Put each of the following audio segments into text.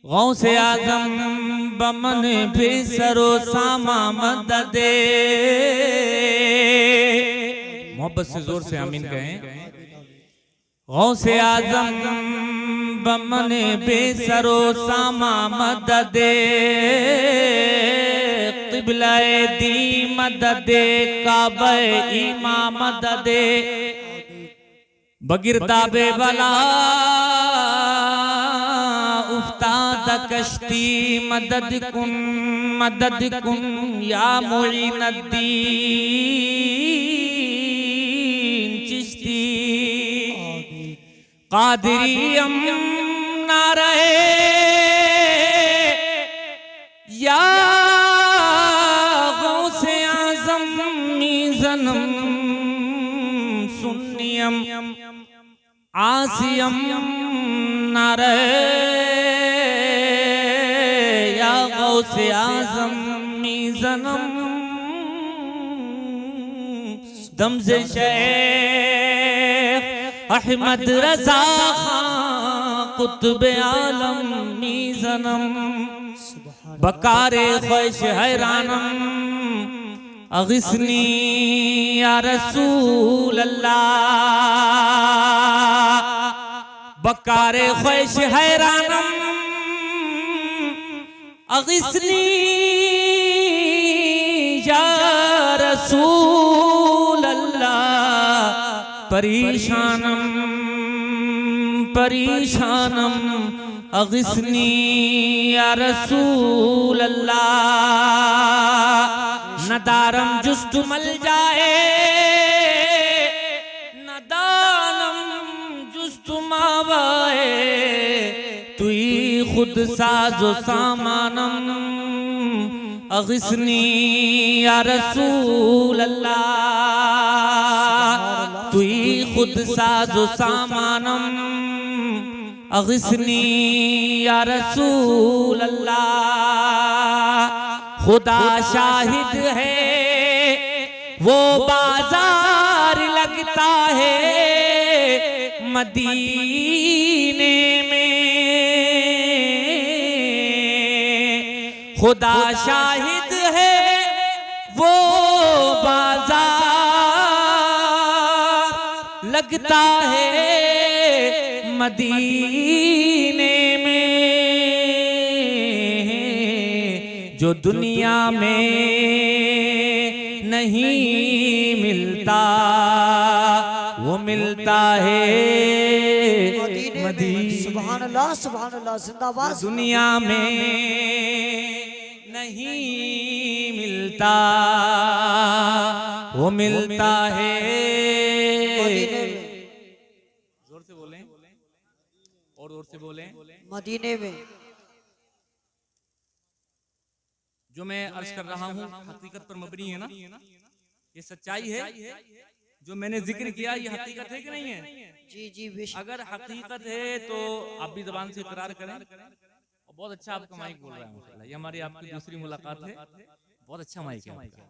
गौसे आजम बमन बेसरो सामा मददे। मोहब्बत से जोर से आमीन कहें। गौसे आजम बमन बेसरो सामा मददे, क़िबलाए दी मददे, काबे ईमा मददे, बगिरताबे बला उफ्ताद कश्ती मदद कुन या मुईनुद्दीन चिश्ती। कादरियम ना रहे या गौसे आज़म मीज़नम सुन्नियम आसियम ना रहे या गौसे आज़म मीज़नम दमज़े शेख अहमद रज़ा खां कुतुब आलम मीज़नम बकारे ख्वाहिश हैरानम अगिस्नी या रसूल अल्लाह। बकारे ख्वाहिश हैरानम अगिस्नी या रसूल अल्लाह। परेशानम परेशानम अगिस्नी या रसूल अल्लाह। नदारम जुस्तु मल जाए नदानम जुस्तु मावाए, तुई खुद साजो सामानम अगिस्नी या रसूल अल्लाह। तुई खुद साजो सामानम अगिस्नी या रसूल अल्लाह। खुदा शाहिद है वो बाजार लगता है मदीने में। खुदा शाहिद है वो बाजार लगता है मदीने में। जो दुनिया में नहीं मिलता वो मिलता है मदीने। सुभान अल्लाह सुभान अल्लाह जिंदाबाद। दुनिया में नहीं मिलता वो मिलता है जोर से बोलें और जोर से बोलें मदीने में। जो मैं अर्ज कर रहा हूँ हकीकत पर मबनी है ना, ये सच्चाई है। जो मैंने जिक्र किया ये हकीकत है कि नहीं है? जी जी बेशक। अगर हकीकत है तो आप भी ज़बान से इकरार करें। और बहुत अच्छा आपका माइक बोल रहा है माशाल्लाह। ये हमारी आपकी दूसरी मुलाकात है, बहुत अच्छा माइक है आपका।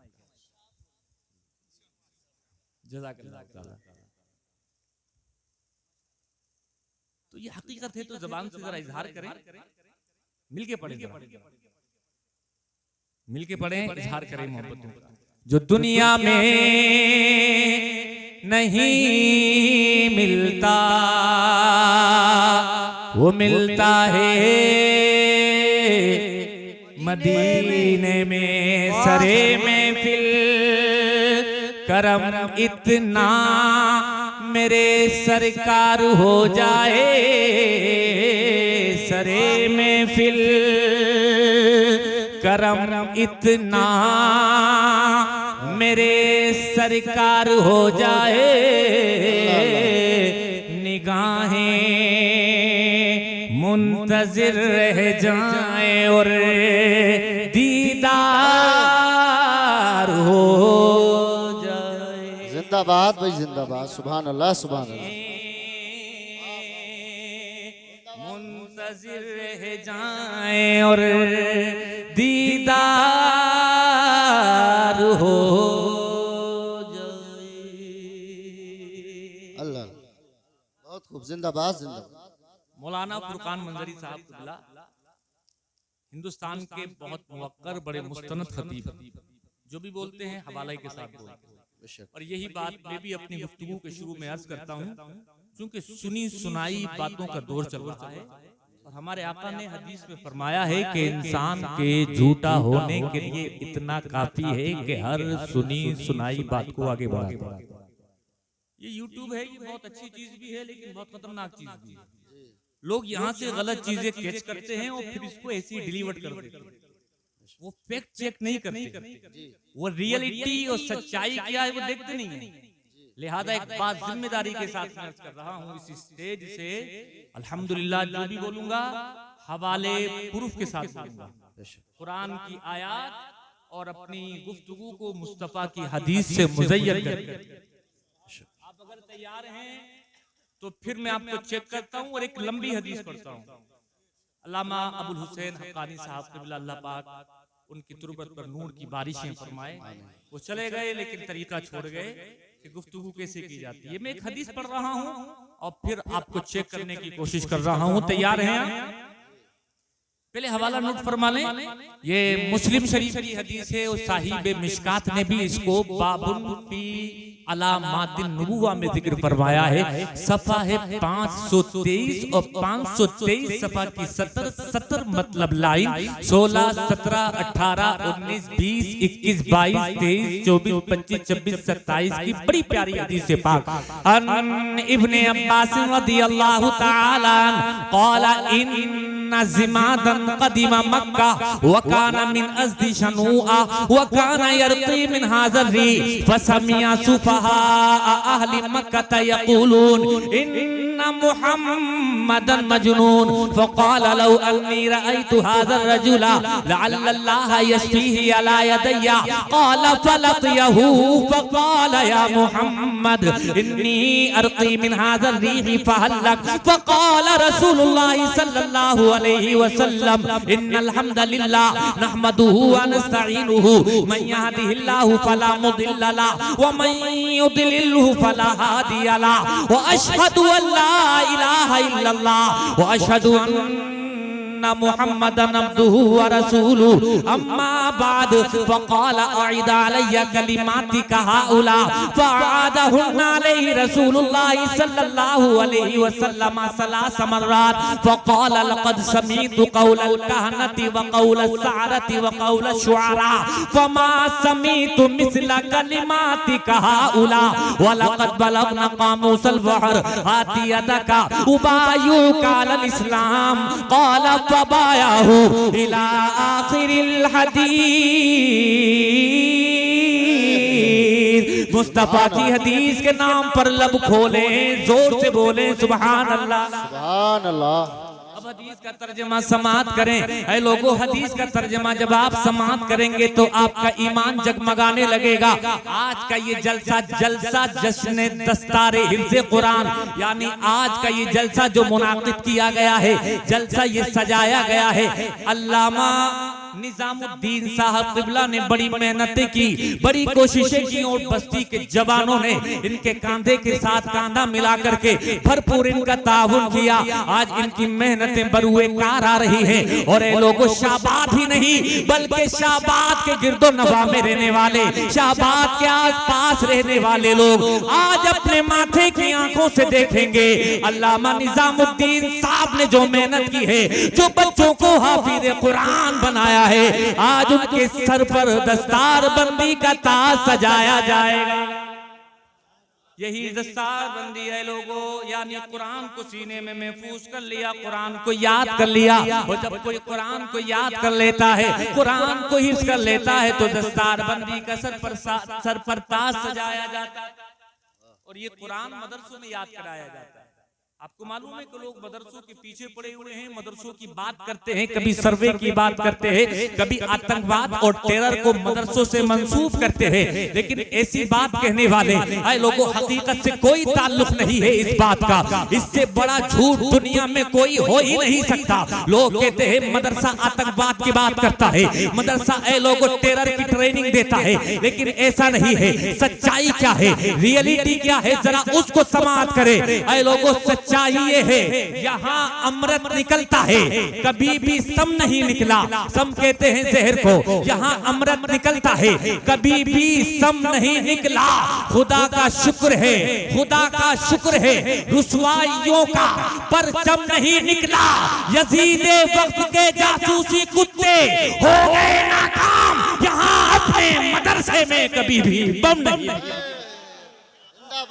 जज़ाकल्लाह ताला। तो ये हकीकत है तो ज़बान से जरा इजहार करें, मिलके पढ़ें, मिलके पढ़ें, इजहार करें मोहब्बतों का। जो दुनिया में नहीं मिलता वो मिलता है मदीने में। सरे में फिल करम इतना मेरे सरकार हो जाए। सरे में फिल करम इतना मेरे सरकार हो जाए। निगाहें मुंतजिर रह जाए और दीदार हो जाए। जिंदाबाद भाई जिंदाबाद। सुभान अल्लाह सुभान अल्लाह। मुंतजिर रह जाए और दीदार हो जाए। अल्लाह बहुत खूब। जिंदाबाद जिंदाबाद। मौलाना फुरकान मंजरी साहब हिंदुस्तान के बहुत मुवक्कर बड़े मुस्तनद खतीब जो भी बोलते हैं हवाले के साथ बोलते हैं। और यही बात मैं भी अपनी गुफ्तगू के शुरू में अर्ज करता हूँ, क्योंकि सुनी सुनाई बातों का दौर चल रहा है और हमारे आका ने हदीस में फरमाया है कि इंसान के झूठा होने के लिए इतना काफी है कि हर सुनी सुनाई बात को आगे बढ़ाता है। ये यूट्यूब है, ये बहुत अच्छी चीज भी है लेकिन बहुत खतरनाक चीज भी है। लोग यहाँ से गलत चीजें कैच करते हैं और फिर इसको ऐसे ही डिलीवर कर देते हैं। वो फैक्ट चेक नहीं करते, वो रियलिटी और सच्चाई क्या है वो देखते नहीं है। लिहाजा एक बात जिम्मेदारी के साथ मैं अर्ज कर रहा हूँ इस स्टेज से, अल्हम्दुलिल्लाह जो भी बोलूंगा हवाले प्रूफ के साथ बोलूंगा, कुरान की आयत और अपनी गुफ्तगू को मुस्तफा की हदीस से मुज़य्यन करके। आप अगर तैयार हैं तो फिर मैं आपको चेक करता हूँ और एक लंबी हदीस पढ़ता हूँ। अल्लामा अबुल हुसैन हक्कानी साहब क़िबला अल्लाह पाक उनकी तुरबत पर नूर की बारिशें फरमाए। वो चले गए लेकिन तरीका छोड़ गए कि गुफ्तगू कैसे की जाती है। मैं एक हदीस पढ़ रहा हूँ और फिर आपको चेक करने की कोशिश कर रहा हूँ। तैयार हैं आप? पहले हवाला नोट फरमा लें। ये मुस्लिम शरीफ की हदीस है और साहिब मिशकात ने भी इसको बाबुन फी अलामातिन नबुव्वा में जिक्र फरमाया है। सफा है 523 और 523 सफा की 70 मतलब लाइन 16, 17, 18, 19, 20, 21, 22, 23, 24, 25, 26, 27 की बड़ी प्यारी हदीस है पाक। अन इब्ने अब्बास रदियल्लाहु ताला क़ाला इन्ना ज़िमादन क़दिमा मक्का व काना मिन अज़दी शनूआ व काना यरक़ी मिन हाज़र री फसमिया सुफहा अहली मक्का यक़ूलून इन्ना मुहम्मदन मजनून फ़क़ाल लौ अन्नी रअयतु हाज़र रजुला लअल्लल्लाह यश्फ़ीहि अला यदैया क़ाल फ़लक़ियहु फ़क़ाल या मुहम्मद इन्नी अर्क़ी मिन हाज़र रीहि फ़हल्लक फ़क़ाल रसूलुल्लाह सल्लल्लाहु अलैहि वसल्लम इन्नल हम्दलिल्लाह नहमदुहु व नस्तईनुहु मन यहदिहिल्लाहु फला मुदिल्ल लहु व मन युद्लिल्हु फला हादिय लहु व अशहदु अल्ला इलाहा इल्लल्लाह व अशहदु अन्ना मुहम्मदन अब्दुहु व रसूलुहु अम्मा बाद फ़क़ाल अईद अलैया कलिमातिका हाउला फ़अआदहुन्ना अलैहि रसूलुल्लाह सल्लल्लाहु अलैहि वसल्लम सलास मर्रात फ़क़ाल लक़द समीअतु क़ौलल कहनति व क़ौलस सअरति व क़ौलश शुअरा फ़मा समीअतु मिस्ल कलिमातिका हाउला व लक़द बलगना क़ामूसल बहर आति यदका उबायुका अलल इस्लाम क़ाल फ़बायाहु इला आखिरिल हदीस। मुस्तफा की हदीस के नाम पर लब खोले, जोर से बोले सुभान अल्लाह सुभान अल्लाह। अब हदीस का तर्जमा समाअत करें। ऐ लोगों, हदीस का तर्जमा जब आप समाअत करेंगे तो आपका ईमान जगमगाने लगेगा। आज का ये जलसा जश्न दस्तारे हिफ्ज़े कुरान, यानी आज का ये जलसा जो मुनाकिद किया गया है, जलसा ये सजाया गया है, अल्लामा निजामुद्दीन साहब क़िबला ने बड़ी मेहनतें की, बड़ी कोशिशें की और बस्ती के जवानों ने इनके कांधे के साथ कांधा मिला करके भरपूर इनका ताउन किया। आज इनकी मेहनतें बरूए कार आ रही हैं और ये लोगों शाहबाद ही नहीं बल्कि शाहबाद के गिरदो नवा में रहने वाले, शाहबाद के आसपास रहने वाले लोग आज अपने माथे की आंखों से देखेंगे अल्लामा निजामुद्दीन साहब ने जो मेहनत की है, जो बच्चों को हाफिज़ कुरान बनाया है, आज उनके सर पर दस्तार बंदी का ताज सजाया जाएगा। यही दस्तार बंदी है लोगों, यानी कुरान को सीने में महफूज कर लिया, कुरान को याद कर लिया। और जब कोई कुरान को याद कर लेता है, कुरान को हिफ्ज़ कर लेता है तो दस्तार बंदी का सर पर ताज सजाया जाता है और ये कुरान मदरसों में याद कराया जाता है। आपको मालूम है कि लोग मदरसों के पीछे पड़े हुए हैं, मदरसों की बात करते हैं, कभी सर्वे की बात करते हैं, कभी आतंकवाद और टेरर को मदरसों से मंसूब करते हैं, लेकिन ऐसी बात कहने वाले आए लोगों हकीकत से कोई ताल्लुक नहीं है इस बात का। इससे बड़ा झूठ दुनिया में कोई हो ही नहीं सकता। लोग कहते हैं मदरसा आतंकवाद की बात करता है, मदरसा ए लोगों टेरर की ट्रेनिंग देता है, लेकिन ऐसा नहीं है। सच्चाई क्या है, रियलिटी क्या है, जरा उसको समाअत करें। ए लोगों चाहिए है, यहाँ अमृत निकलता है, कभी भी सम नहीं निकला। सम कहते हैं जहर को, यहाँ अमृत निकलता है, कभी भी सम नहीं निकला। खुदा का शुक्र है, खुदा का शुक्र है, रुसवाइयों का परचम नहीं निकला। यजीदे वक्त के जासूसी कुत्ते हो गए नाकाम, यहाँ अपने मदरसे में कभी भी बम नहीं,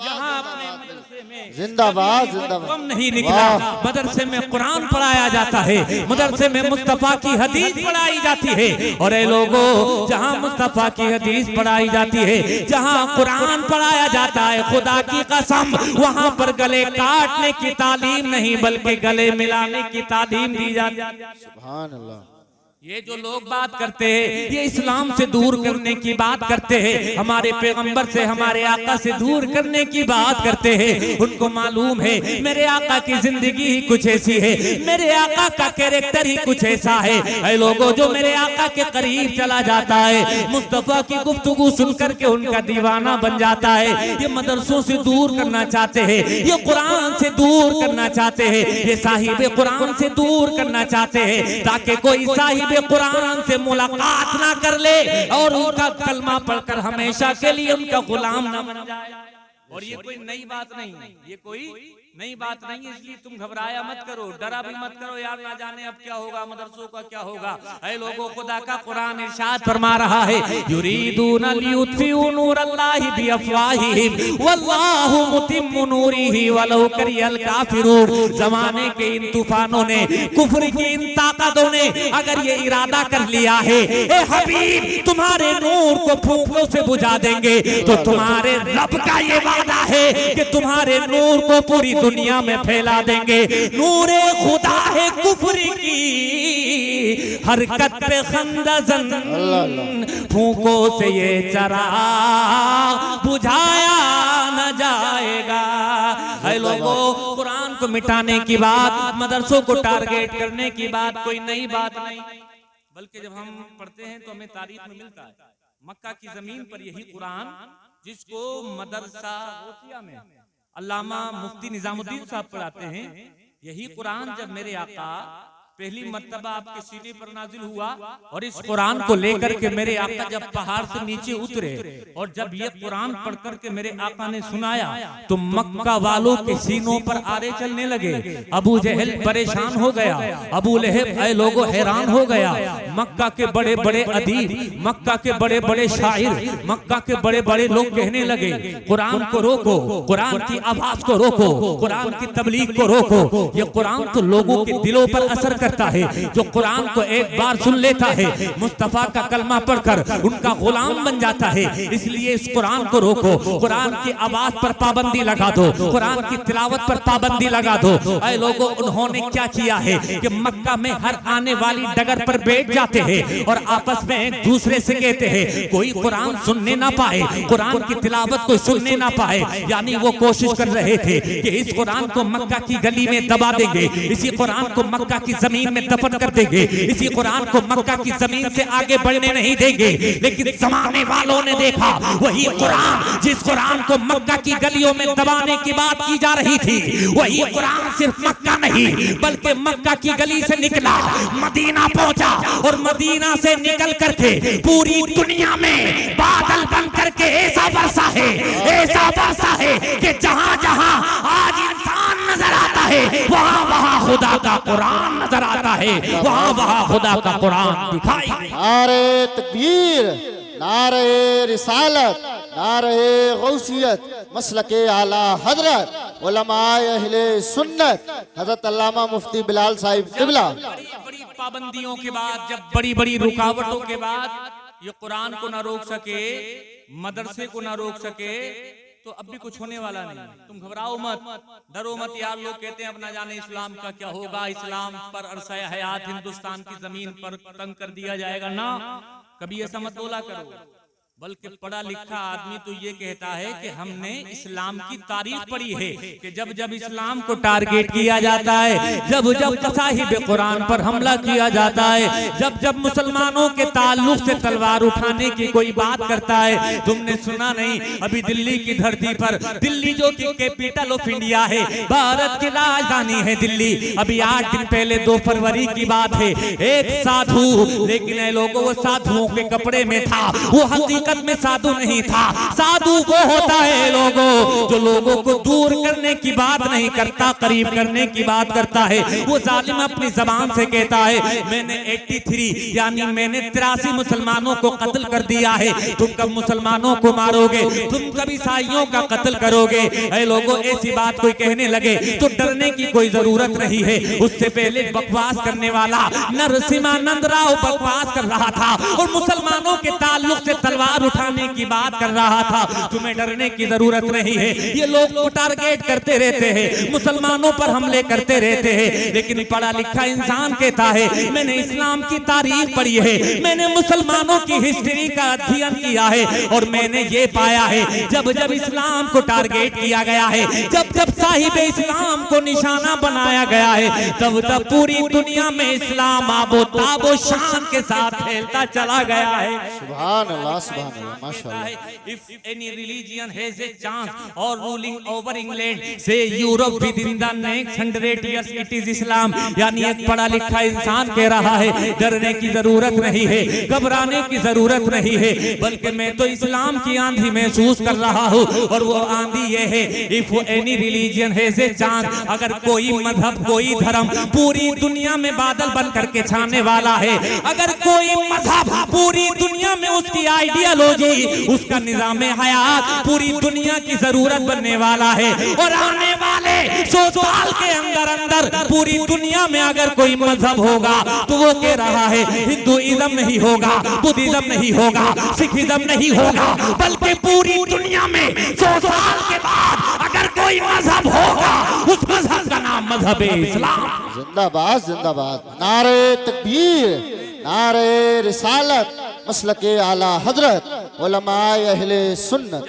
यहाँ अपने मदरसे में जिंदाबाद जिंदाबाद बम नहीं निकला। मदरसे में कुरान पढ़ाया जाता है, मदरसे में मुस्तफा की हदीस पढ़ाई जाती है। और ए लोगों, जहाँ मुस्तफा की हदीस पढ़ाई जाती है, जहाँ कुरान पढ़ाया जाता है, खुदा की कसम वहाँ पर गले काटने की तालीम नहीं बल्कि गले मिलाने की तालीम दी जाती है। सुभान अल्लाह। ये जो लोग बात करते हैं, ये इस्लाम से दूर करने की बात करते हैं, हमारे पैगंबर से, हमारे आका से दूर करने की बात करते हैं। उनको मालूम है मेरे आका की जिंदगी ही कुछ ऐसी है, मेरे आका का कैरेक्टर ही कुछ ऐसा है। ऐ लोगों, जो मेरे आका के करीब चला जाता है, मुस्तफा की गुफ्तगू सुन करके उनका दीवाना बन जाता है। ये मदरसों से दूर करना चाहते हैं, ये कुरान से दूर करना चाहते हैं, ये साहिब कुरान से दूर करना चाहते हैं, ताकि कोई साहिब कुरान से मुलाकात ना कर ले और उनका कलमा पढ़कर हमेशा के लिए उनका गुलाम ना बन जाए। और ये कोई नई बात नहीं, ये कोई नई बात नहीं है, इसलिए तुम घबराया मत करो, डरा भी मत करो यार, ना जाने अब क्या होगा, मदरसों का क्या होगा। ऐ लोगों, खुदा का कुरान इरशाद फरमा रहा है, युरीदूना लियुत्फिउ नूरल्लाहि बिअफ़वाहिहिम वल्लाहु मुतिम्मु नूरिही वलौ करिहल काफिरून। जमाने के इन तूफानों ने, कुफ्र की इन ताकतों ने अगर ये इरादा कर लिया है, ए हबीब तुम्हारे नूर को फूंकों से बुझा देंगे, तो तुम्हारे रब का ये वादा है कि तुम्हारे नूर को पूरी दुनिया में फैला देंगे। नूरे खुदा है कुफ्र की हरकत पे खंदजन, फूंकों से ये चराग बुझाया न जाएगा। ऐ लोगों, कुरान को मिटाने की बात, मदरसों को टारगेट करने की बात कोई नई बात नहीं, बल्कि जब हम पढ़ते हैं तो हमें तारीख में मिलता है, मक्का की जमीन पर यही कुरान, जिसको मदरसा गौसिया में अल्लामा मुफ्ती निजामुद्दीन साहब पढ़ाते हैं, यही कुरान जब मेरे आका पहली मर्तबा आपके सीने पर नाजिल हुआ, और इस कुरान को लेकर के मेरे आका जब पहाड़ से नीचे उतरे, और जब ये कुरान पढ़ करके मेरे आका ने सुनाया, तो मक्का वालों के सीनों पर आरे चलने लगे। अबू जहल परेशान हो गया, अबू लहब ऐ लोगों हैरान हो गया। मक्का के बड़े बड़े अदीब, मक्का के बड़े बड़े शायर, मक्का के बड़े बड़े लोग कहने लगे, कुरान को रोको, कुरान की आवाज को रोको, कुरान की तबलीग को रोको। ये कुरान तो लोगों के दिलों पर असर करता है, जो कुरान को एक बार सुन लेता है, मुस्तफा का कलमा पढ़कर उनका गुलाम बन जाता है। इसलिए इस कुरान को रोको, कुरान की आवाज पर पाबंदी लगा दो, कुरान की तिलावत पर पाबंदी लगा दो। ऐ लोगों, उन्होंने क्या किया है कि मक्का में हर आने वाली डगर पर बैठ जाते हैं और आपस में एक दूसरे से कहते हैं, कोई कुरान सुनने ना पाए, कुरान की तिलावत को सुनने ना पाए। यानी वो कोशिश कर रहे थे कि इस कुरान को मक्का की गली में दबा देंगे, इसी कुरान को मक्का की जमीन में दफन कर देंगे, इसी कुरान को मक्का की जमीन से आगे बढ़ने नहीं देंगे। लेकिन जमाने वालों ने देखा, वही कुरान, जिस कुरान को मक्का की गलियों में दबाने की बात की जा रही थी, वही कुरान सिर्फ मक्का नहीं बल्कि मक्का की गली से निकला, मदीना पहुंचा, और मदीना से निकल करके पूरी दुनिया में बादल बन करके ऐसा बरसा है, ऐसा बरसा है कि जहां जहां आज इंसान नजर आता है, वहां वहां खुदा का कुरान नजर आता है, वहां वहां खुदा का कुरान दिखाई। नारे तकबीर, नारे रिसालत, नारे गौसियत, मसलके आला हजरत उलमाए अहले सुन्नत हजरत अल्लामा मुफ्ती बिलाल साहिब किबला। बड़ी पाबंदियों के बाद, जब बड़ी बड़ी रुकावटों के बाद ये कुरान को ना रोक सके, मदरसे को ना रोक सके, तो अब भी कुछ होने वाला नहीं। तुम घबराओ मत, डरो मत यार। लोग कहते हैं अब ना जाने इस्लाम का क्या होगा, इस्लाम पर अरसा हयात हिंदुस्तान की जमीन पर तंग कर दिया जाएगा। ना, कभी ऐसा मत बोला करो। बल्कि पढ़ा लिखा आदमी तो ये कहता है कि हमने इस्लाम की तारीफ पढ़ी है कि जब जब इस्लाम को टारगेट किया जाता है, जब जब साहिब कुरान पर हमला किया जाता है, जब जब मुसलमानों के ताल्लुक से तलवार उठाने की कोई बात करता है, तुमने सुना नहीं अभी दिल्ली की धरती पर, दिल्ली जो कि कैपिटल ऑफ इंडिया है, भारत की राजधानी है दिल्ली, अभी 8 दिन पहले 2 फरवरी की बात है, एक साधु, लेकिन लोगों वो साधुओं के कपड़े में था, वो हकीकत में साधु नहीं था। साधु वो होता है लोगों जो लोगों को दूर करने की बात नहीं करता, करीब करने की बात करता है। वो जालिम अपनी जबान से कहता है मैंने 83 यानी मैंने 83 मुसलमानों को कत्ल कर दिया है, तुम कब मुसलमानों को मारोगे, तुम कब ईसाइयों का कत्ल करोगे। ऐ लोगों ऐसी बात कोई कहने लगे तो डरने की कोई जरूरत नहीं है। उससे पहले बकवास करने वाला नरसिम्हानंद राव बकवास कर रहा था और मुसलमानों के ताल्लुक से तलवार उठाने की बात कर रहा था। तुम्हें डरने की जरूरत नहीं है। ये लोग को टारगेट करते रहते हैं, मुसलमानों पर हमले करते रहते हैं, लेकिन पढ़ा लिखा इंसान कहता है मैंने इस्लाम की तारीफ पढ़ी है, मैंने मुसलमानों की हिस्ट्री का अध्ययन किया है और मैंने ये पाया है जब जब इस्लाम को टारगेट किया गया है, जब जब साहिब इस्लाम को निशाना बनाया गया है, तब तब पूरी दुनिया में इस्लाम आबो शान के साथ फैलता चला गया है। सुभान अल्लाह, सुभान अल्लाह, माशाअल्लाह। If any religion has a chance or ruling over England, say Europe within the next 100 years, it is Islam। यानी एक पढ़ा लिखा इंसान कह रहा है डरने की जरूरत नहीं है, घबराने की जरूरत नहीं है, बल्कि मैं तो इस्लाम की आंधी महसूस कर रहा हूँ और वो आंधी ये है if any religion has a chance, अगर कोई मजहब कोई धर्म पूरी दुनिया में बादल बन करके छाने वाला है, अगर कोई मजहब पूरी दुनिया में उसकी आइडियोलॉजी उसका निजाम हयात पूरी दुनिया की जरूरत बनने वाला है और आने वाले 100 साल के अंदर अंदर पूरी दुनिया में अगर कोई मजहब होगा तो वो कह रहा है हिंदुइज्म नहीं होगा, बुद्धिज्म नहीं होगा, सिखिज्म नहीं होगा, बल्कि पूरी दुनिया में 100 साल के बाद अगर कोई मजहब होगा उस मजहब का नाम मजहब इस्लाम। जिंदाबाद जिंदाबाद, नारे तकबीर, नारे रिसालत, मसलके आला हजरत, उलमाए अहले सुन्नत।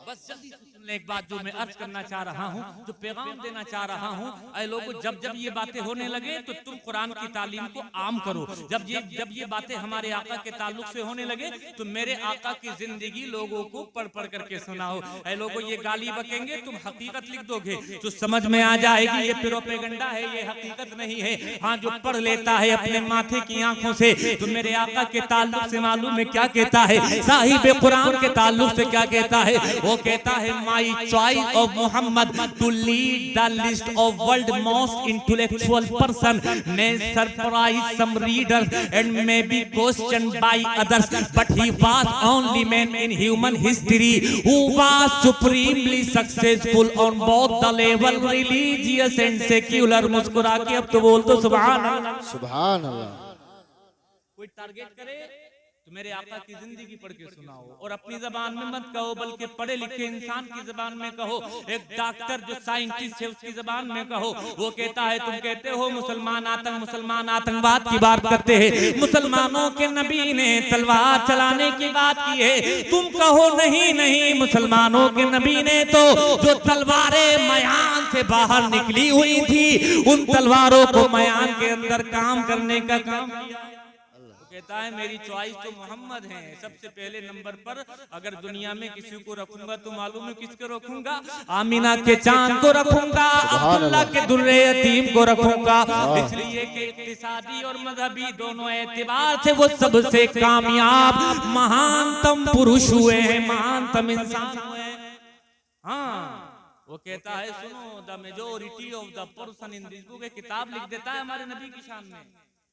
बस जल्दी से सुन ले एक बात जो मैं अर्ज करना चाह रहा हूँ, जो पैगाम देना चाह रहा हूँ। ऐ लोगों जब जब ये बातें होने लगे तो तुम कुरान की तालीम को आम करो। जब ये बातें हमारे आका के ताल्लुक से होने लगे तो मेरे आका की जिंदगी लोगों को पढ़ पढ़ करके सुनाओ। ऐ लोगों ये गाली बकेंगे तुम हकीकत लिख दोगे तो समझ में आ जाएगी ये प्रोपेगेंडा है, ये हकीकत नहीं है। हाँ जो पढ़ लेता है अपने माथे की आंखों से तो मेरे आका के ताल्लुक से मालूम है क्या कहता है, साहिब कुरान के ताल्लुक से क्या कहता है। वो कहता है माई choice of Muhammad to lead the list of world most intellectual person may surprise some readers and may be questioned by others, but he was only man in human history who was supremely successful on both the level religious and secular। मुस्कुरा के अब तो बोल दो सुभान अल्लाह, सुभान अल्लाह। कोई target करे तो मेरे आका की जिंदगी पढ़ के सुनाओ और अपनी जबान में मत कहो बल्कि पढ़े लिखे इंसान की जबान में कहो। एक डॉक्टर जो साइंटिस्ट है उसकी जबान में कहो। वो कहता है तुम कहते हो मुसलमान आतंकवाद की बात करते हैं, मुसलमानों के नबी ने तलवार चलाने की बात की है, तुम कहो नहीं नहीं मुसलमानों के नबी ने तो जो तलवारें मयान से बाहर निकली हुई थी उन तलवारों को मयान के अंदर काम करने का काम किया। कहता है मेरी चॉइस तो मोहम्मद है सबसे पहले नंबर पर। अगर दुनिया में किसी को रखूंगा तो मालूम है किसको रखूंगा, आमीना के चांद को रखूंगा, अब्दुल्ला के दुर्रे यतीम को रखूंगा। इसलिए कि इक्तिसादी और मजहबी दोनों एतबार से वो सबसे कामयाब महानतम पुरुष हुए हैं, महानतम इंसान हुए हैं। हाँ वो कहता है सुनो the majority of the person in this book, किताब लिख देता है हमारे नबी की शान में,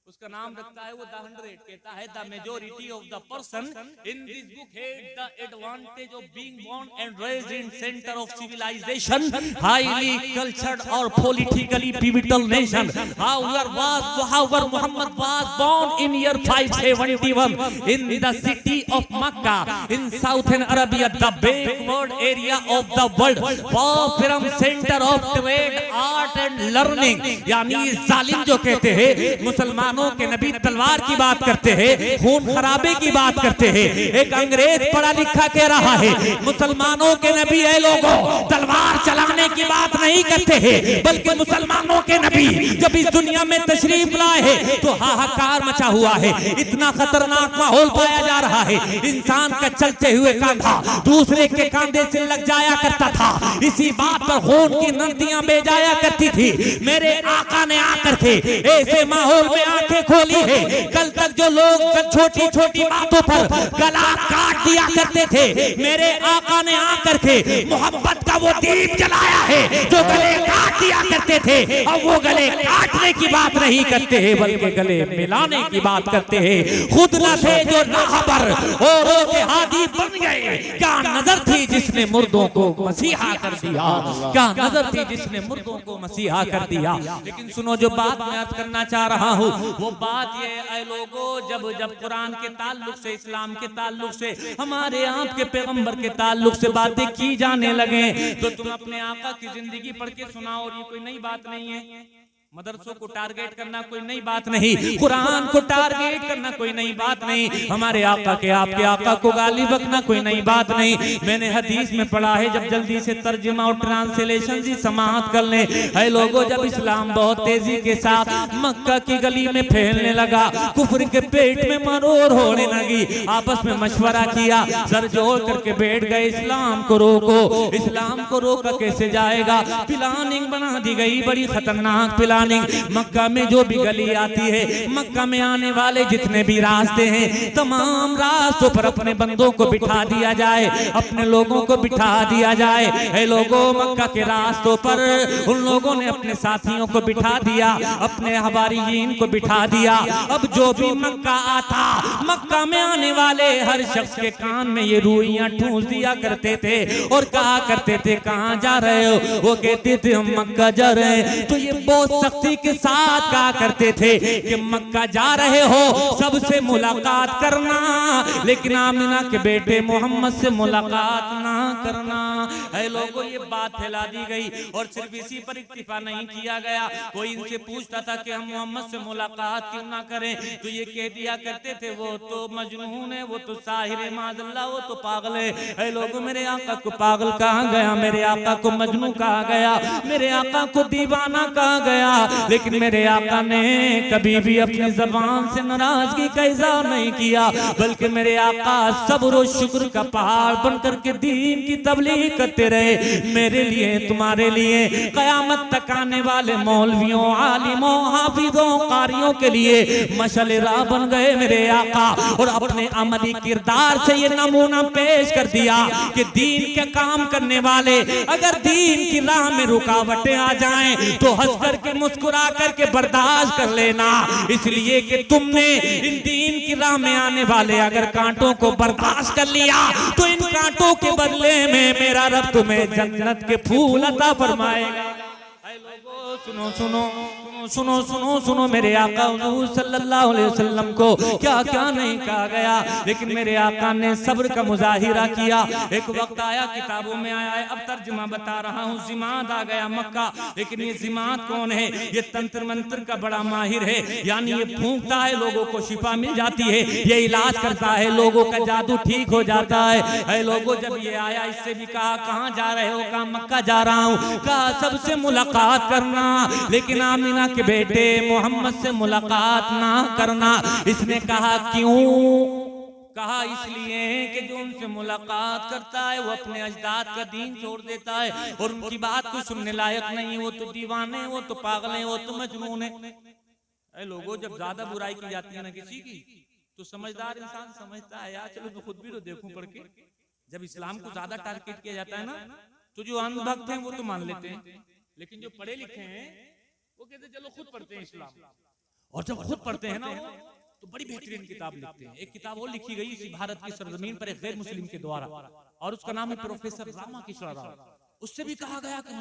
उसका नाम रखता है वो द 100। कहता है the majority of the person in this book had the advantage of being born and raised in centre of civilization, highly cultured और politically pivotal nation. However, Muhammad was born in year 571 in the city of Makkah in southern Arabia, the backward area of the world, from center of trade, art and learning। यानी जालिम जो कहते हैं मुसलमानों मुसलमानों के नबी तलवार की बात करते हैं, खून खराबे की बात करते हैं। एक अंग्रेज पढ़ा लिखा कह रहा है मुसलमानों के नबी है लोगों तलवार चलाने की बात नहीं करते हैं, बल्कि मुसलमानों के नबी जब इस दुनिया में तशरीफ लाए हैं तो हाहाकार मचा हुआ है। इतना खतरनाक माहौल पाया जा रहा है, इंसान का चलते हुए कांधा दूसरे के कांधे से लग जाया करता था। इसी बात पर खून की नदियां बह जाया करती थी। मेरे आका ने आकर के ऐसे माहौल में आंखें खोली है। कल तक जो लोग छोटी छोटी बातों पर गला काट दिया करते थे, मेरे आका ने आकर के मोहब्बत का वो दीप जलाया है जो गले काट दिया करते थे। अब वो गले काटने की बात नहीं करते हैं, बल्कि गले मिलाने की बात करते हैं। खुद न थे जो राहबर औरों के हादी बन गए। क्या नजर थी जिसने मुर्दों को मसीहा कर दिया, क्या नजर थी जिसने मुर्दों को मसीहा कर दिया। लेकिन सुनो जो बात मैं अर्ज करना चाह रहा हूँ वो बात ये है लोगों, जब जब कुरान के ताल्लुक से, इस्लाम के ताल्लुक से, हमारे आपके पैगंबर के ताल्लुक से बातें की जाने लगे तो तुम अपने आका की जिंदगी पढ़ के सुनाओ। और ये कोई नई बात नहीं है। मदरसों को टारगेट करना कोई नई बात नहीं, कुरान को टारगेट करना कोई नई बात नहीं, हमारे आका के आपके आका को गाली बकना कोई नई बात नहीं। मैंने हदीस में पढ़ा है, जब जल्दी से तर्जुमा और ट्रांसलेशन जी समाअत कर ले है लोगों, जब इस्लाम बहुत तेजी के साथ मक्का की गली में फैलने लगा, कुफ्र के पेट में मरोड़ होने लगी, आपस में मशवरा किया, सर जोड़ करके बैठ गए इस्लाम को रोको, इस्लाम को रोका कैसे जाएगा। प्लानिंग बना दी गई, बड़ी खतरनाक प्लानिंग। मक्का में जो भी गली आती है, मक्का में आने वाले जितने भी रास्ते हैं, तमाम रास्तों पर अपने बंदों को बिठा दिया जाए, अपने लोगों को बिठा दिया जाए। ऐ लोगों, मक्का के रास्तों पर उन लोगों ने अपने साथियों को बिठा दिया, अपने हवारियीन को बिठा दिया। अब जो भी मक्का आता, मक्का में आने वाले हर शख्स के कान में ये रुइयां ठूंस दिया करते थे और कहा करते थे कहाँ जा रहे हो। वो कहते थे हम मक्का जा रहे हैं। तो ये बहुत सख्ती के साथ कहा करते थे कि मक्का जा रहे हो सबसे मुलाकात करना, लेकिन आमिना के बेटे मोहम्मद से मुलाकात ना करना। है लोगों, ये बात फैला दी गई और सिर्फ इसी पर इक्तिफा नहीं किया गया। कोई इनसे पूछता था कि हम मोहम्मद से मुलाकात क्यों ना करें, तो ये कह दिया करते थे वो तो मजनून है, वो तो साहिर माज़अल्लाह, वो तो पागल है। है लोगों, मेरे आका को पागल कहा गया, मेरे आका को मजनू कहा गया, मेरे आका को दीवाना कहा गया। लेकिन मेरे आका ने कभी भी अपनी जबान से नाराजगी का इज़हार नहीं किया, बल्कि मेरे आका सब्र और शुक्र का पहाड़ बन करके दीन की तबलीग करते रहे। मेरे लिए, तुम्हारे लिए, कयामत तक आने वाले मौलवियों, आलिमों, हाफिजों, कारियों के लिए मशल राह बन गए मेरे आका। और अपने अमली किरदार से ये नमूना पेश कर दिया कि दीन के काम करने वाले अगर दीन की राह में रुकावटें आ जाएं तो हंस करके मुस्कुरा करके बर्दाश्त कर लेना, इसलिए कि तुमने इन दीन की राह में आने वाले अगर कांटों को बर्दाश्त कर लिया तो इन कांटों के बदले में मेरा रब तुम्हें जन्नत के फूल अता फरमाएगा। सुनो सुनो सुनो सुनो सुनो मेरे आका हुजूर सल्लल्लाहु अलैहि वसल्लम को क्या क्या नहीं कहा गया, लेकिन मेरे आका ने सब्र का मुजाहिरा किया। एक वक्त आया, किताबों में आया है, अब तर्जुमा बता रहा हूँ। जिमाद आ गया मक्का, लेकिन ये जिमाद कौन है? ये तंत्र मंत्र का बड़ा माहिर है, यानी ये फूंकता है, लोगों को शिफा मिल जाती है, ये इलाज करता है, लोगों का जादू ठीक हो जाता है। लोगों, जब ये आया, इससे भी कहा कहाँ जा रहे हो? कहा मक्का जा रहा हूँ। कहा सबसे मुलाकात करना, लेकिन आमिना के बेटे मोहम्मद से मुलाकात ना करना। इसने कहा क्यों? कहा इसलिए कि जो उनसे मुलाकात करता है वो अपने अजदाद का दीन छोड़ देता है और उनकी बात को सुनने लायक नहीं है, वो तो दीवाने, वो तो पागल है, वो तो मजनून है। लोगों, जब ज्यादा बुराई की जाती है ना किसी की, तो समझदार इंसान समझता है यार चलो मैं खुद भी तो देखूं पढ़ के। जब इस्लाम को ज्यादा टारगेट किया जाता है ना, तो जो अंधभक्त हैं वो तो मान लेते हैं, लेकिन जो पढ़े लिखे हैं वो कहते चलो खुद पढ़ते हैं इस्लाम। और जब खुद पढ़ते हैं ना तो बड़ी बेहतरीन किताब लिखते हैं। एक किताब और लिखी गई इसी भारत की सरजमीन पर एक गैर मुस्लिम के द्वारा, और उसका नाम है प्रोफेसर रामा किशोर राव। उससे भी कहा गया कि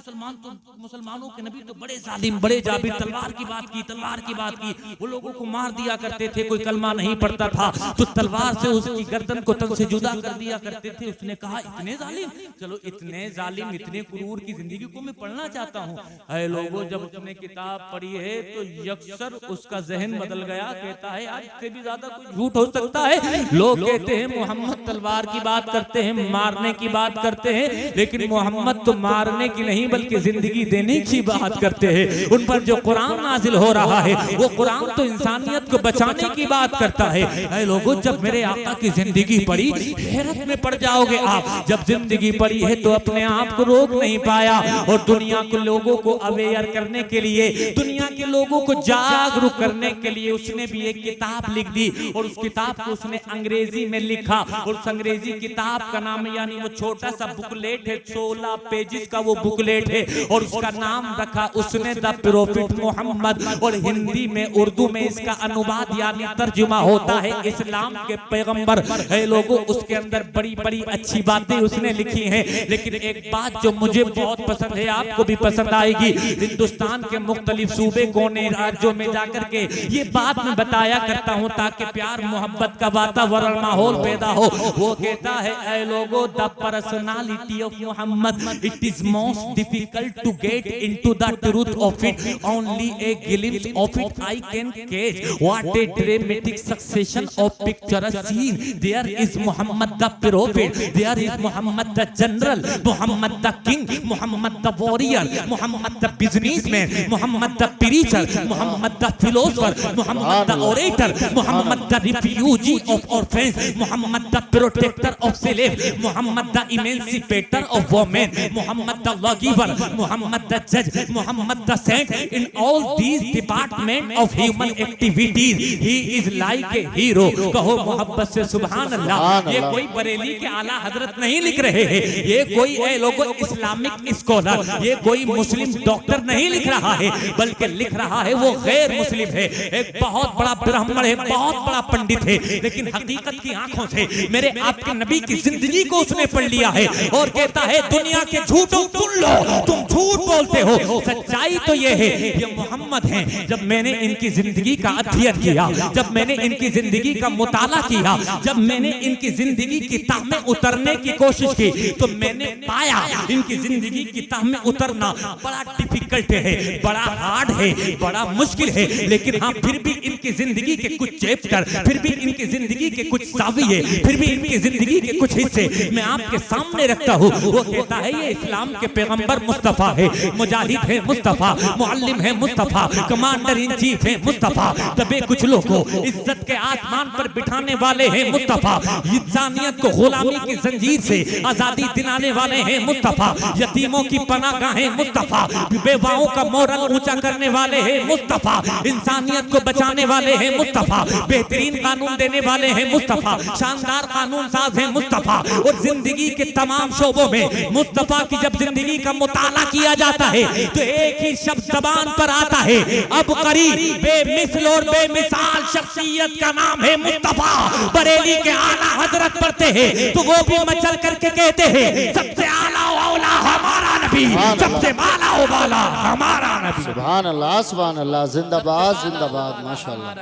मुसलमानों के नबी तो बड़े जालिम, बड़े जाबिर, तलवार की बात की, वो लोगों को मार दिया करते थे, कोई कलमा नहीं पढ़ता था तो तलवार से उसकी गर्दन को तन से जुदा कर दिया करते थे। उसने कहा इतने जालिम, चलो इतने जालिम, इतने क्रूर की जिंदगी को मैं पढ़ना चाहता हूँ। अरे लोगों, जब उसने किताब पढ़ी है तो यकसर उसका जहन बदल गया। कहता है आज से भी ज्यादा कोई झूठ हो सकता है? लोग कहते हैं मोहम्मद तलवार की बात करते हैं, मारने की बात करते हैं, लेकिन मोहम्मद तो मारने की नहीं बल्कि जिंदगी देने की बात करते हैं। उन पर जो कुरान नाजिल हो रहा है वो कुरान तो इंसानियत को बचाने की बात करता है। ऐ लोगों, जब मेरे आका की जिंदगी पढ़ी, हैरत में पड़ जाओगे आप। जब जिंदगी पढ़ी है तो अपने आप को रोक नहीं पाया और दुनिया के लोगों को अवेयर करने के लिए, दुनिया के लोगों को जागरूक करने के लिए उसने भी एक किताब लिख दी और उस किताब को उसने अंग्रेजी में लिखा। और उस अंग्रेजी किताब का नाम, यानी वो छोटा सा बुकलेट है, 16 पेजेस का वो बुकलेट है और उसका नाम रखा उसने द प्रोफेट मोहम्मद। और हिंदी में, उर्दू में इसका अनुवाद यानी तर्जुमा होता है इस्लाम के पैगंबर। है लोगों, उसके अंदर बड़ी बड़ी अच्छी बातें उसने लिखी हैं, लेकिन एक बात जो मुझे बहुत पसंद है, आपको भी पसंद आएगी। हिंदुस्तान के मुख्तलिफ सूबे, कोने, राज्यों में जाकर के ये बात मैं बताया करता हूँ ताकि प्यार मोहब्बत का वातावरण, माहौल पैदा हो। वो कहता है ऐ लोगों, the personality of Muhammad, it is most difficult to get into the truth of it, only a glimpse of it I can catch, what a dramatic succession of picturesque scene, there is Muhammad the prophet, there is Muhammad the general, Muhammad the king, Muhammad the warrior, Muhammad the businessman, Muhammad the preacher, Muhammad the philosopher, Muhammad the orator, Muhammad the refugee of orphans, Muhammad the protector of slave, Muhammad the emancipator of women, Muhammad the lawgiver, Muhammad the जज, Muhammad the saint. In all these department of human activities he is like a hero. कहो मोहब्बत से सुभान अल्लाह। ये कोई बरेली के आला हजरत नहीं लिख रहे हैं, ये कोई लोगों इस्लामिक स्कॉलर, ये कोई मुस्लिम डॉक्टर नहीं लिख रहा है, बल्कि लिख रहा है वो गैर मुस्लिम है, एक बहुत बड़ा ब्राह्मण है, बहुत बड़ा पंडित है, लेकिन हकीकत की आंखों से मेरे आपके नबी की जिंदगी को उसने पढ़ लिया है और कहता है दुनिया के झूठों सुन लो, तुम झूठ बोलते हो, सच्चाई तो ये है ये मोहम्मद हैं। जब मैंने इनकी जिंदगी का अध्ययन किया, जब मैंने इनकी जिंदगी का मुताला किया, जब मैंने इनकी जिंदगी की ताह में उतरने की कोशिश की, तो मैंने पाया इनकी जिंदगी की ताह में उतरना बड़ा डिफिकल्ट है, बड़ा हार्ड है, बड़ा मुश्किल है, लेकिन हाँ फिर भी इनकी जिंदगी के कुछ चैप्टर, फिर भी इनकी जिंदगी के कुछ साविये, फिर भी इनकी जिंदगी के कुछ हिस्से मैं आपके सामने रखता हूँ। वो कहता है ये इस्लाम के पैगंबर मुस्तफा है, मुजाहिद है मुस्तफा, मुअल्लिम है मुस्तफा, कमांडर इन चीफ है मुस्तफा, दबे कुछ लोगों को इज्जत के आसमान पर बिठाने वाले हैं मुस्तफा, इंसानियत को गुलामी की जंजीर से आजादी दिलाने वाले हैं मुस्तफा, यतीमों की पनाहगाहें मुस्तफा, बेवाओं का मोरल ऊंचा करने वाले हैं मुस्तफा, इंसानियत को बचाने वाले हैं मुस्तफा, बेहतरीन कानून देने वाले हैं मुस्तफा, शानदार कानून साज हैं मुस्तफा। और जिंदगी के तमाम शोबों में मुस्तफा की जब जिंदगी का मुताला किया जाता है तो एक ही शब्द जबान पर आता है, अब करीब बेमिसल और बेमिसाल शख्सियत का नाम है मुस्तफा। बरेली के आला हजरत पढ़ते हैं तो वो भी मचल करके कहते हैं सबसे आला औला हमारा नबी, सबसे माला वाला हमारा नबी। सुभान अल्लाह, सुभान अल्लाह, जिंदाबाद जिंदाबाद, माशाअल्लाह।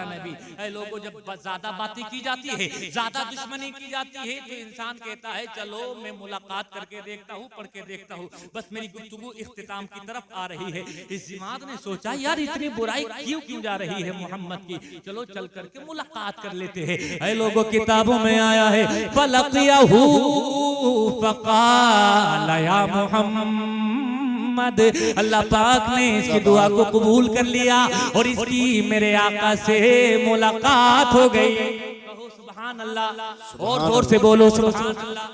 लोगों जब ज्यादा बातें की जाती है, ज्यादा दुश्मनी की जाती है, तो इंसान कहता है चलो मैं मुलाकात करके देखता हूँ, पढ़ के देखता हूँ। बस मेरी गुफ्तगू इख्तिताम की तरफ आ रही है। इस जमात ने सोचा यार इतनी बुराई क्यों जा रही है मोहम्मद की, चलो चल करके मुलाकात कर लेते हैं। ऐ लोगों किताबों में आया है फलकियाहू फकाल या मोहम्मद, अल्लाह पाक ने इसकी दुआ को कबूल कर लिया और इसकी मेरे आका से मुलाकात हो गई। कहो सुभान अल्लाह, और जोर से बोलो सुभान अल्लाह,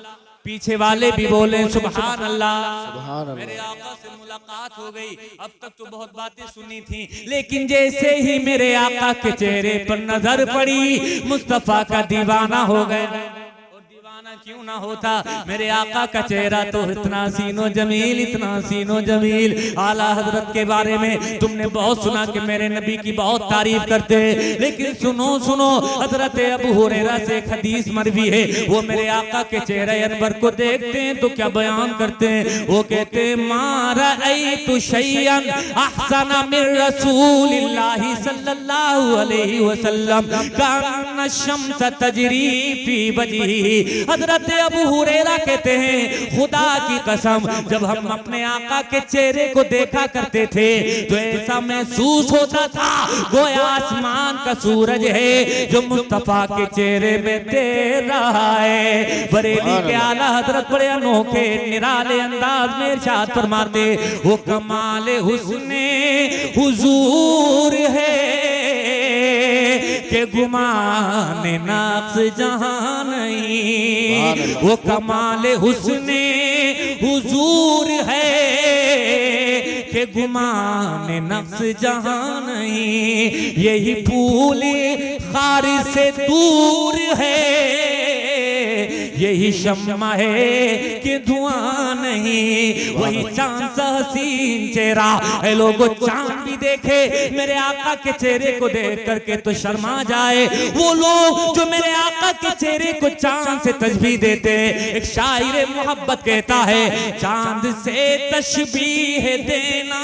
पीछे वाले भी बोले सुभान अल्लाह। मेरे आका से मुलाकात हो गई। अब तक तो बहुत बातें सुनी थी, लेकिन जैसे ही मेरे आका के चेहरे पर नजर पड़ी मुस्तफा का दीवाना हो गए। क्यों ना होता, मेरे आका का चेहरा तो इतना सीनो जमील, इतना सीनो जमील। आला हजरत के बारे में तुमने बहुत सुना कि मेरे नबी की बहुत तारीफ करते हैं, लेकिन सुनो सुनो, हजरत अबू हुरैरा से एक हदीस मरवी है, वो मेरे आका के चेहरे अनवर को देखते हैं तो क्या बयान करते हैं, वो कहते हैं मारा रअयतु शैअन अहसना मिन रसूलिल्लाहि सल्लल्लाहु अलैहि वसल्लम कान्ना शम्स तजरी फी वजही। हजरत अबू हुरैरा कहते हैं खुदा की कसम, जब हम अपने आका के चेहरे को देखा करते थे तो ऐसा महसूस होता था गोया आसमान का सूरज है जो मुस्तफा के चेहरे में तैर रहा है। बरेली के आला हजरत बड़े अनोखे निराले अंदाज में इरशाद फरमाते, वो कमाल हुस्ने हुजूर है के गुमान नफ्स जहां नहीं, वो कमाल हुस्ने हुजूर है के गुमान नफ्स जहां नहीं, यही फूल खार से दूर है, यही शम्मा है कि धुआं नहीं, वही चांद सा हसीन चेहरा है। लोगों चांद भी देखे मेरे आका के चेहरे को देख करके तो शर्मा जाए, वो लोग जो मेरे आका के चेहरे को चांद से तशबीह देते हैं। एक शायर मोहब्बत कहता है, चांद से तशबीह देना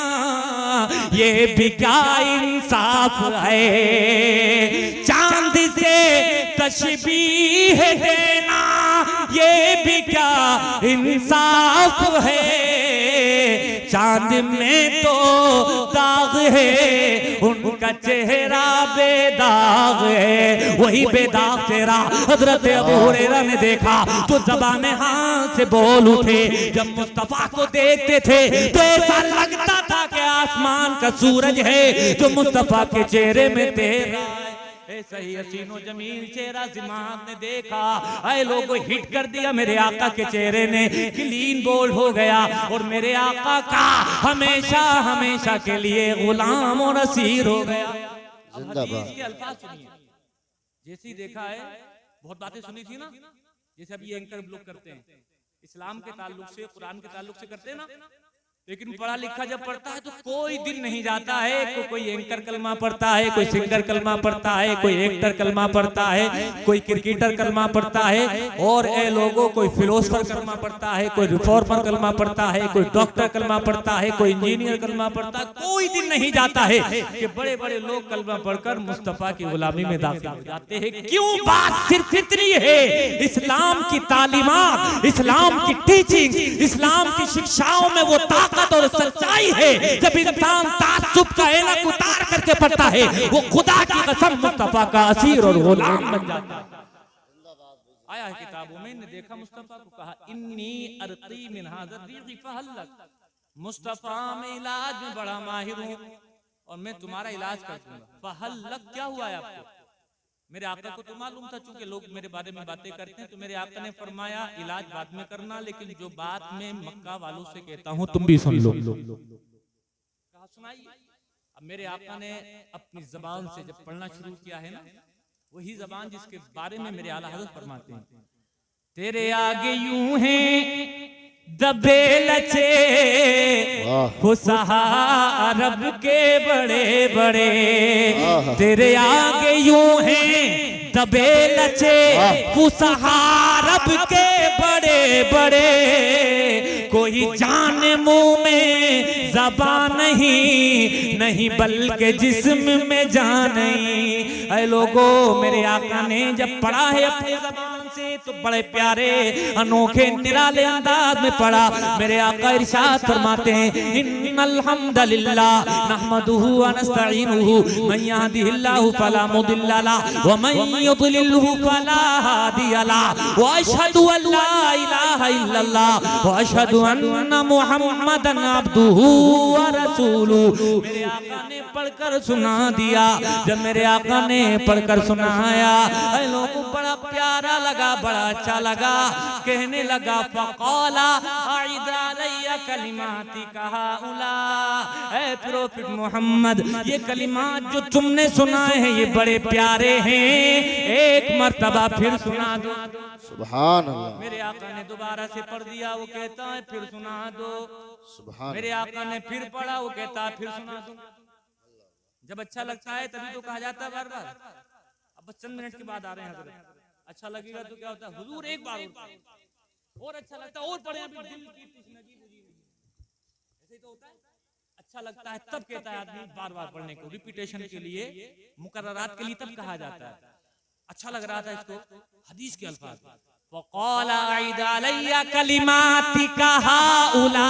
ये भी क्या इंसाफ है, चांद से तशबीह देना ये भी क्या इंसाफ है, चांद में तो दाग है उनका चेहरा बेदाग है, वही बेदाग चेहरा हजरत अबू हुरैरा ने देखा तो ज़बान हाल से बोल उठे। जब मुस्तफा को देखते थे तो ऐसा लगता था कि आसमान का सूरज है जो मुस्तफा के चेहरे में तैर रहा है। ऐसा ही हसीनो जमील चेहरा दिमाग ने देखा, ऐ लोगों हिट कर दिया मेरे आका के चेहरे ने, क्लीन बोल्ड हो गया और मेरे आका का हमेशा हमेशा के लिए गुलाम और असीर हो गया। अब हदीस के अल्फाज सुनिए, जैसे ही देखा है बहुत बातें सुनी थी ना, जैसे अब ये एंकर लोग करते हैं इस्लाम के ताल्लुक से, कुरान के ताल्लुक से करते हैं ना, लेकिन पढ़ा लिखा जब पढ़ता है तो कोई दिन नहीं जाता है कोई एंकर कलमा पढ़ता है, कोई सिंगर कलमा पढ़ता है, कोई एक्टर कलमा पढ़ता है, कोई क्रिकेटर कलमा पढ़ता है, और ए लोगों कोई फिलोसफर कलमा पढ़ता है, कोई रिफॉर्मर कलमा पढ़ता है, कोई डॉक्टर कलमा पढ़ता है, कोई इंजीनियर कलमा पढ़ता है। कोई दिन नहीं जाता है कि बड़े बड़े लोग कलमा पढ़कर मुस्तफा की गुलामी में दाखिल हो जाते हैं। क्यों? बात सिर्फ इतनी है, इस्लाम की तालीमात, इस्लाम की टीचिंग, इस्लाम की शिक्षाओं में वो ताकत और सच्चाई है। जब इंसान ताज्जुब का ऐनक उतार करके पढ़ता है वो खुदा की कसम मुस्तफा का असीर और गुलाम बन जाता है। आया है किताबों में, ने देखा मुस्तफा को, कहा इन्नी अर्की मिन हाज़ा रिज़ फहल्लक, मुस्तफा में इलाज में बड़ा माहिर हूँ और मैं तुम्हारा इलाज कर दूंगा। फहल्लक क्या हुआ है आपको? मेरे आका को तो मालूम था, चूंकि लोग मेरे बारे में बातें करते हैं, तो मेरे आका ने फरमाया इलाज बाद में करना, लेकिन जो बात मैं मक्का वालों से कहता हूँ तुम भी सुन लो। कहा सुनाइए। अब मेरे आका ने अपनी जबान से जब पढ़ना शुरू किया है ना, वही जबान जिसके बारे में मेरे आला हज़रत फरमाते हैं, तेरे आगे यूं हैं दबे लचे फुसहा अरब के बड़े बड़े, तेरे आगे यूं हैं दबे लचे फुसहा अरब के बड़े बड़े, कोई जान मुंह में ज़बान नहीं, नहीं बल्कि जिस्म में जान नहीं। ऐ लोगों मेरे आका ने जब पढ़ा है अपनी ज़बान से तो बड़े प्यारे अनोखे निराले अंदाज में पढ़ा। मेरे आका इरशाद फरमाते हैं, इन्नल हम्दलिल्लाह नहमदुहु व नस्तईनुहु मन यहदिहिल्लाहु फला मुदिल्ल लहु व मन युद्लिलहु फला हादिय लहु व अशहदु अन ला इलाहा इल्लल्लाह व अशहदु अन्ना मुहम्मदन अब्दुहु व रसूलुहु। मेरे आका ने पढ़कर सुना दिया। जब मेरे आका ने पढ़कर सुनाया, लोगों को बड़ा प्यारा लगा, बड़ा अच्छा लगा। कहने लगा फ़क़ाला अईद अलैया कलिमाती कहा उला, ऐ प्रोफेट मोहम्मद ये कलिमात जो तुमने सुनाए हैं ये बड़े प्यारे हैं, एक मर्तबा फिर सुना दो। सुभान अल्लाह। मेरे आका ने दोबारा से पढ़ दिया, वो कहता है फिर सुना दो। सुभान मेरे आका ने फिर पढ़ा, वो कहता है फिर सुना दो। जब अच्छा लगता है तभी तो कहा जाता है बार बार। अब बस चंद मिनट के बाद आ रहे हैं हज़रत, अच्छा लगेगा तो क्या होता है हुजूर एक बार और अच्छा लगता है और पढ़े, अभी दिल की तशनगी बुझी नहीं। ऐसे ही तो होता है, अच्छा लगता है तब कहता है आदमी बार बार पढ़ने को, रिपीटेशन के लिए, मुकर्ररात के लिए तब कहा जाता है। अच्छा लग रहा था इसको, हदीस के अल्फाज फ़क़ाला अईद अलैया कलिमातिका हाउला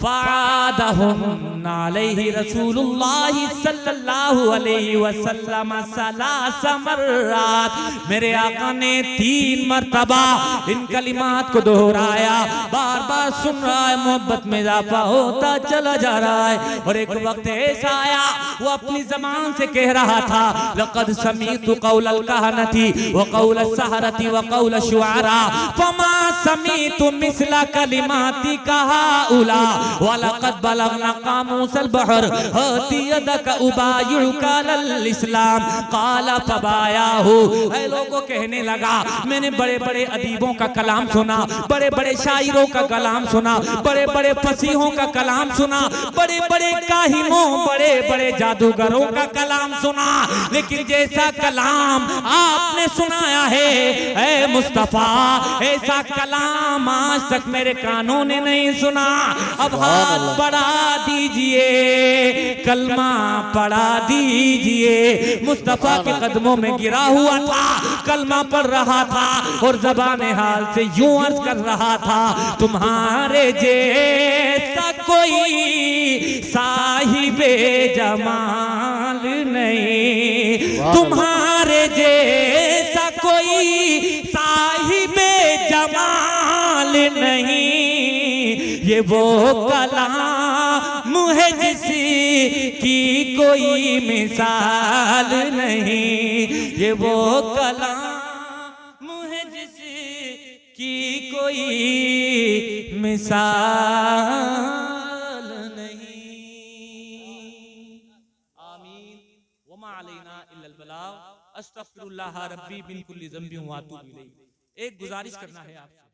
फ़अदहुन्ना अलैहि रसूलुल्लाह सल्लल्लाहु अलैहि वसल्लम सलास मर्रात। मेरे आका ने 3 मर्तबा इन कलिमात को दोहराया। बार बार सुन रहा है, मोहब्बत में इजाफा होता चला जा रहा है। और एक वक्त ऐसा आया वो अपनी ज़बान से कह रहा था लक़द समीअतु क़ौलल कहनती व क़ौलस सहरती व क़ौल शुआरा फमा समीअतु मिस्ला कलिमातिका हाउला वलक़द बलगना क़ामूसल बहर हाती यदक उबायिउका अल इस्लाम क़ाल फबायाहु। ऐ लोगों कहने लगा मैंने बड़े बड़े अदीबों का कलाम सुना, बड़े बड़े शायरों का कलाम सुना, बड़े बड़े फसीहों का कलाम सुना, बड़े बड़े काहिनों, बड़े बड़े जादूगरों का कलाम सुना, लेकिन जैसा कलाम आपने सुनाया है ऐ मुस्तफा, ऐसा कलाम आज तक मेरे कानों ने नहीं सुना। अब हाथ बढ़ा दीजिए, कलमा पढ़ा दीजिए। मुस्तफा के कदमों में गिरा हुआ था, कलमा पढ़ रहा था और ज़बान हाल से यूं अर्ज कर रहा था तुम्हारे जैसा कोई साहिबे जमाल नहीं, तुम्हारे जैसा कोई साहिबे जमाल नहीं। ये वो कलाम है जिसकी कोई मिसाल नहीं, ये वो कलाम है जिसकी कोई मिसाल नहीं। आमीन वमा अलैना इल्लल बलाग। अस्तगफिरुल्लाह रब्बी मिन कुल्ली ज़ंबिन व अतूबु इलैह। एक गुजारिश करना है आपसे,